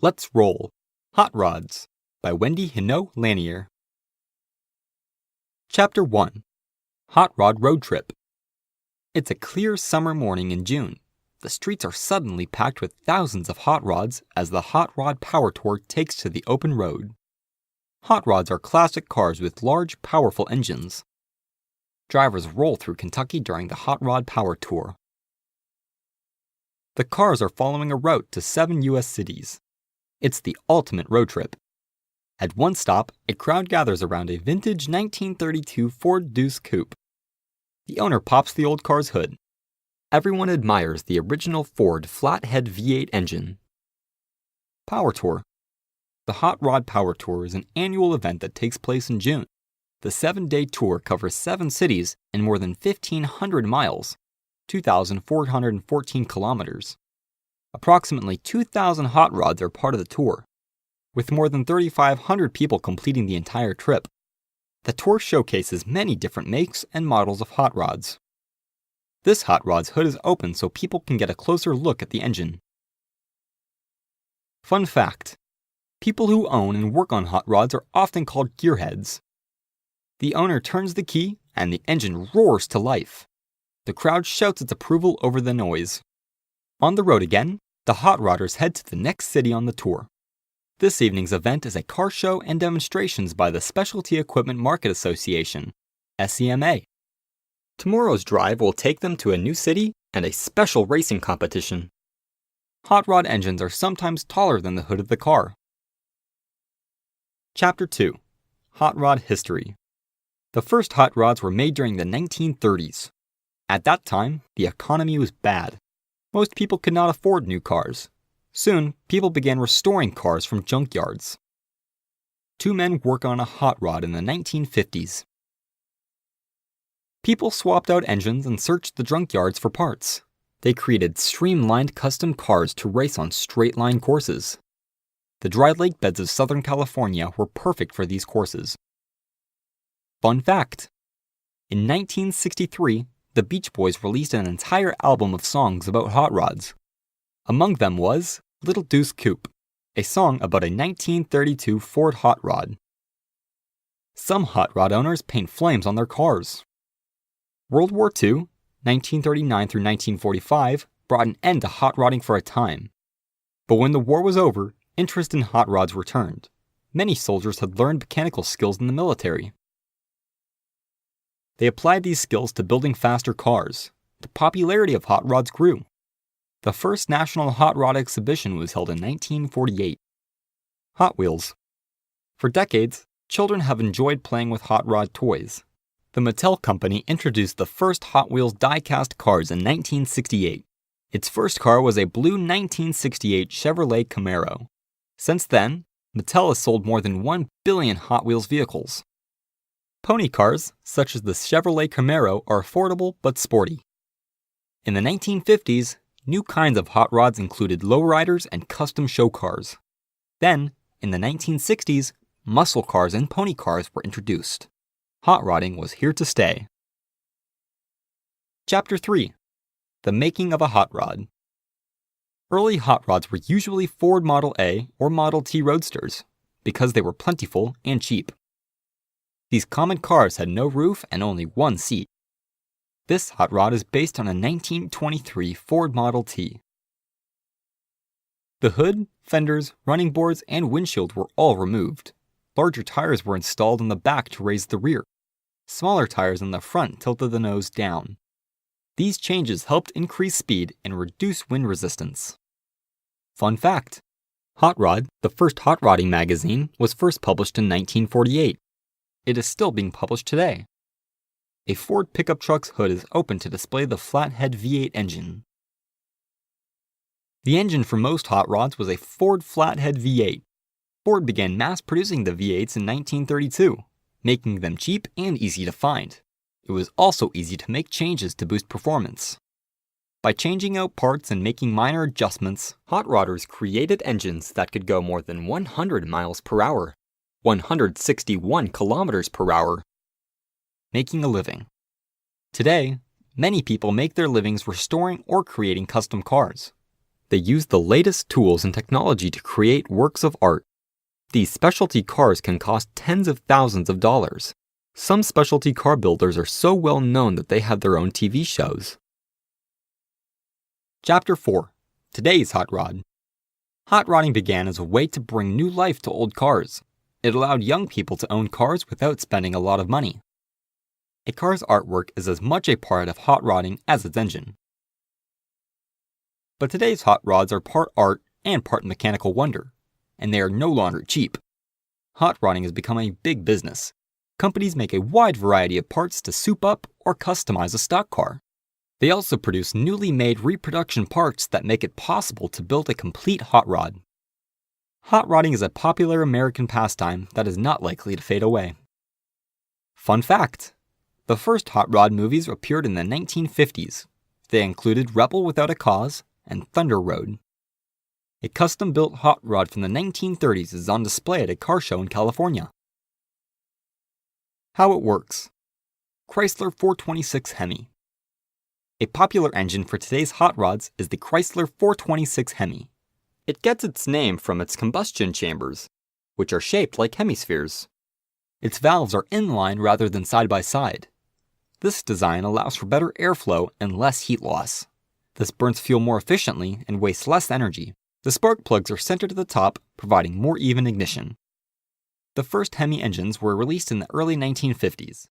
Let's Roll! Hot Rods by Wendy Hinault Lanier. Chapter 1 Hot Rod Road Trip. It's a clear summer morning in June. The streets are suddenly packed with thousands of hot rods as the Hot Rod Power Tour takes to the open road. Hot rods are classic cars with large, powerful engines. Drivers roll through Kentucky during the Hot Rod Power Tour. The cars are following a route to 7 U.S. cities. It's the ultimate road trip. At one stop, a crowd gathers around a vintage 1932 Ford Deuce Coupe. The owner pops the old car's hood. Everyone admires the original Ford flathead V8 engine. Power Tour. The Hot Rod Power Tour is an annual event that takes place in June. The 7-day tour covers 7 cities and more than 1,500 miles, 2,414 kilometers. Approximately 2,000 hot rods are part of the tour, with more than 3,500 people completing the entire trip. The tour showcases many different makes and models of hot rods. This hot rod's hood is open so people can get a closer look at the engine. Fun fact: people who own and work on hot rods are often called gearheads. The owner turns the key and the engine roars to life. The crowd shouts its approval over the noise. On the road again, the hot rodders head to the next city on the tour. This evening's event is a car show and demonstrations by the Specialty Equipment Market Association, SEMA. Tomorrow's drive will take them to a new city and a special racing competition. Hot rod engines are sometimes taller than the hood of the car. Chapter 2 Hot Rod History. The first hot rods were made during the 1930s. At that time, the economy was bad. Most people could not afford new cars. Soon, people began restoring cars from junkyards. 2 men work on a hot rod in the 1950s. People swapped out engines and searched the junkyards for parts. They created streamlined custom cars to race on straight-line courses. The dry lake beds of Southern California were perfect for these courses. Fun fact: in 1963, the Beach Boys released an entire album of songs about hot rods. Among them was Little Deuce Coupe, a song about a 1932 Ford hot rod. Some hot rod owners paint flames on their cars. World War II, 1939 through 1945, brought an end to hot rodding for a time. But when the war was over, interest in hot rods returned. Many soldiers had learned mechanical skills in the military. They applied these skills to building faster cars. The popularity of hot rods grew. The first National Hot Rod Exhibition was held in 1948. Hot Wheels. For decades, children have enjoyed playing with hot rod toys. The Mattel Company introduced the first Hot Wheels die-cast cars in 1968. Its first car was a blue 1968 Chevrolet Camaro. Since then, Mattel has sold more than 1 billion Hot Wheels vehicles. Pony cars, such as the Chevrolet Camaro, are affordable but sporty. In the 1950s, new kinds of hot rods included lowriders and custom show cars. Then, in the 1960s, muscle cars and pony cars were introduced. Hot rodding was here to stay. Chapter 3 The Making of a Hot Rod. Early hot rods were usually Ford Model A or Model T Roadsters, because they were plentiful and cheap. These common cars had no roof and only one seat. This hot rod is based on a 1923 Ford Model T. The hood, fenders, running boards, and windshield were all removed. Larger tires were installed in the back to raise the rear. Smaller tires in the front tilted the nose down. These changes helped increase speed and reduce wind resistance. Fun fact: Hot Rod, the first hot rodding magazine, was first published in 1948. It is still being published today. A Ford pickup truck's hood is open to display the flathead V8 engine. The engine for most hot rods was a Ford flathead V8. Ford began mass-producing the V8s in 1932, making them cheap and easy to find. It was also easy to make changes to boost performance. By changing out parts and making minor adjustments, hot rodders created engines that could go more than 100 miles per hour. 161 kilometers per hour. Making a living. Today, many people make their livings restoring or creating custom cars. They use the latest tools and technology to create works of art. These specialty cars can cost tens of thousands of dollars. Some specialty car builders are so well known that they have their own TV shows. Chapter 4. Today's Hot Rod. Hot rodding began as a way to bring new life to old cars. It allowed young people to own cars without spending a lot of money. A car's artwork is as much a part of hot rodding as its engine. But today's hot rods are part art and part mechanical wonder, and they are no longer cheap. Hot rodding has become a big business. Companies make a wide variety of parts to soup up or customize a stock car. They also produce newly made reproduction parts that make it possible to build a complete hot rod. Hot rodding is a popular American pastime that is not likely to fade away. Fun fact: the first hot rod movies appeared in the 1950s. They included Rebel Without a Cause and Thunder Road. A custom-built hot rod from the 1930s is on display at a car show in California. How it works. Chrysler 426 Hemi. A popular engine for today's hot rods is the Chrysler 426 Hemi. It gets its name from its combustion chambers, which are shaped like hemispheres. Its valves are inline rather than side by side. This design allows for better airflow and less heat loss. This burns fuel more efficiently and wastes less energy. The spark plugs are centered at the top, providing more even ignition. The first Hemi engines were released in the early 1950s.